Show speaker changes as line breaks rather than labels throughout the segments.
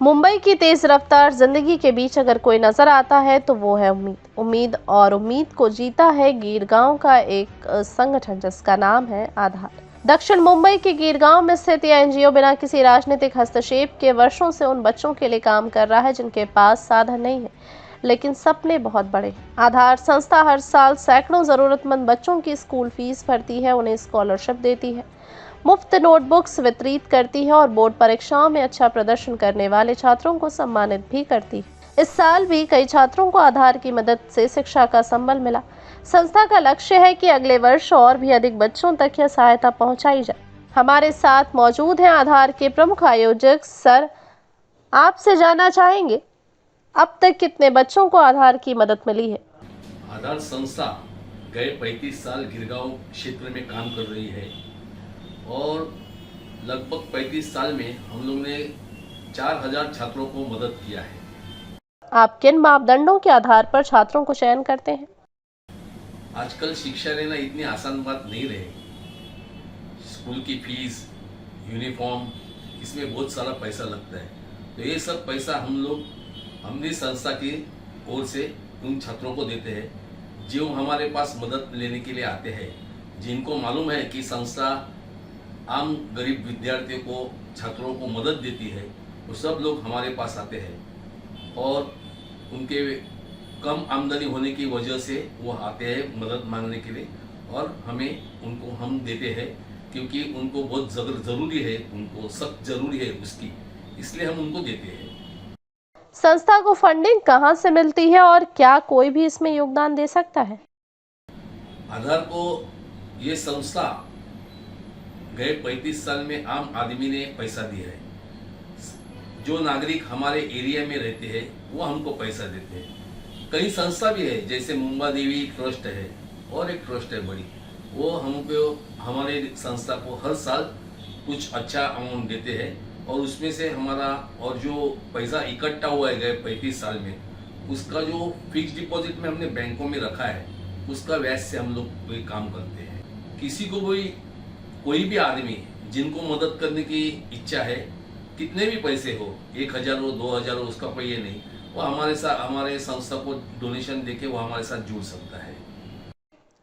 मुंबई की तेज रफ्तार जिंदगी के बीच अगर कोई नजर आता है तो वो है उम्मीद को जीता है गिरगांव का एक संगठन जिसका नाम है आधार। दक्षिण मुंबई के गिरगांव में स्थित यह एनजीओ बिना किसी राजनीतिक हस्तक्षेप के वर्षों से उन बच्चों के लिए काम कर रहा है जिनके पास साधन नहीं है लेकिन सपने बहुत बड़े हैं। आधार संस्था हर साल सैकड़ों जरूरतमंद बच्चों की स्कूल फीस भरती है, उन्हें स्कॉलरशिप देती है, मुफ्त नोटबुक्स वितरित करती है और बोर्ड परीक्षाओं में अच्छा प्रदर्शन करने वाले छात्रों को सम्मानित भी करती है। इस साल भी कई छात्रों को आधार की मदद से शिक्षा का संबल मिला। संस्था का लक्ष्य है कि अगले वर्ष और भी अधिक बच्चों तक यह सहायता पहुंचाई जाए। हमारे साथ मौजूद हैं आधार के प्रमुख आयोजक सर। आपसे जानना चाहेंगे अब तक कितने बच्चों को आधार की मदद मिली है?
आधार संस्था गए 35 साल गिरगांव क्षेत्र में काम कर रही है और लगभग 35 साल में हम लोग ने 4000 छात्रों को मदद किया है।
आप किन मापदंडों के आधार पर छात्रों को चयन करते हैं?
आजकल शिक्षा लेना इतनी आसान बात नहीं रही। स्कूल की फीस, यूनिफॉर्म, इसमें बहुत सारा पैसा लगता है, तो ये सब पैसा हमने संस्था की ओर से उन छात्रों को देते हैं जो हमारे पास मदद लेने के लिए आते हैं, जिनको मालूम है कि संस्था आम गरीब विद्यार्थियों को, छात्रों को मदद देती है। वो सब लोग हमारे पास आते हैं और उनके कम आमदनी होने की वजह से वो आते हैं मदद मांगने के लिए और हम देते हैं क्योंकि उनको बहुत ज़रूरी है, उनको सख्त ज़रूरी है उसकी, इसलिए हम उनको देते हैं।
संस्था को फंडिंग कहां से मिलती है और क्या कोई भी इसमें योगदान दे सकता है?
आधार को ये संस्था गए 35 साल में आम आदमी ने पैसा दिया है। जो नागरिक हमारे एरिया में रहते हैं वो हमको पैसा देते हैं। कई संस्था भी है, जैसे मुंबा देवी ट्रस्ट है और एक ट्रस्ट है बड़ी, वो हमको हमारे संस्था को हर साल कुछ अच्छा अमाउंट देते हैं और उसमें से हमारा और जो पैसा इकट्ठा हुआ है गए 35 साल में, उसका जो फिक्स डिपॉजिट में हमने बैंकों में रखा है उसका ब्याज से हम लोग कोई काम करते हैं। किसी को कोई भी आदमी जिनको मदद करने की इच्छा है, कितने भी पैसे हो, 1000 हो, 2000 हो, उसका कोई ये नहीं, वो हमारे संस्था को डोनेशन देके वो हमारे साथ जुड़ सकता है।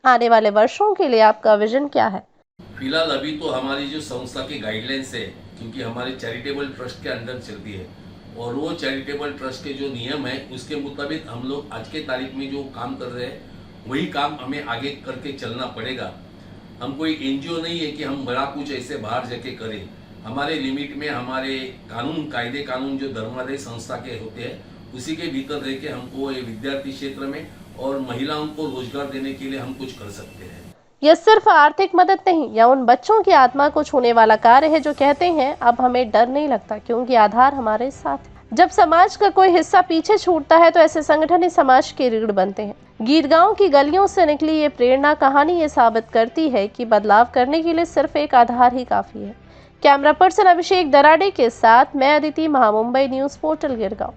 आने वाले वर्षों के लिए आपका विजन क्या है?
फिलहाल अभी तो हमारी जो संस्था की गाइडलाइंस है, क्योंकि हमारे चैरिटेबल ट्रस्ट के अंदर चलती है और वो चैरिटेबल ट्रस्ट के जो नियम है उसके मुताबिक हम लोग आज के तारीख में जो काम कर रहे हैं वही काम हमें आगे करके चलना पड़ेगा। हम कोई एनजीओ नहीं है कि हम बड़ा कुछ ऐसे बाहर जाके करें। हमारे लिमिट में हमारे कानून जो धर्मादाय संस्था के होते हैं उसी के भीतर रह के हमको ये विद्यार्थी क्षेत्र में और महिलाओं को रोजगार देने के लिए हम कुछ कर सकते हैं।
यह सिर्फ आर्थिक मदद नहीं, यह उन बच्चों की आत्मा को छूने वाला कार्य है जो कहते हैं अब हमें डर नहीं लगता क्योंकि आधार हमारे साथ है। जब समाज का कोई हिस्सा पीछे छूटता है तो ऐसे संगठन ही समाज की रीढ़ बनते हैं। गिरगांव की गलियों से निकली ये प्रेरणा कहानी ये साबित करती है कि बदलाव करने के लिए सिर्फ एक आधार ही काफी है। कैमरा पर्सन अभिषेक दराडे के साथ मैं अदिति, महामुंबई न्यूज पोर्टल गिरगांव।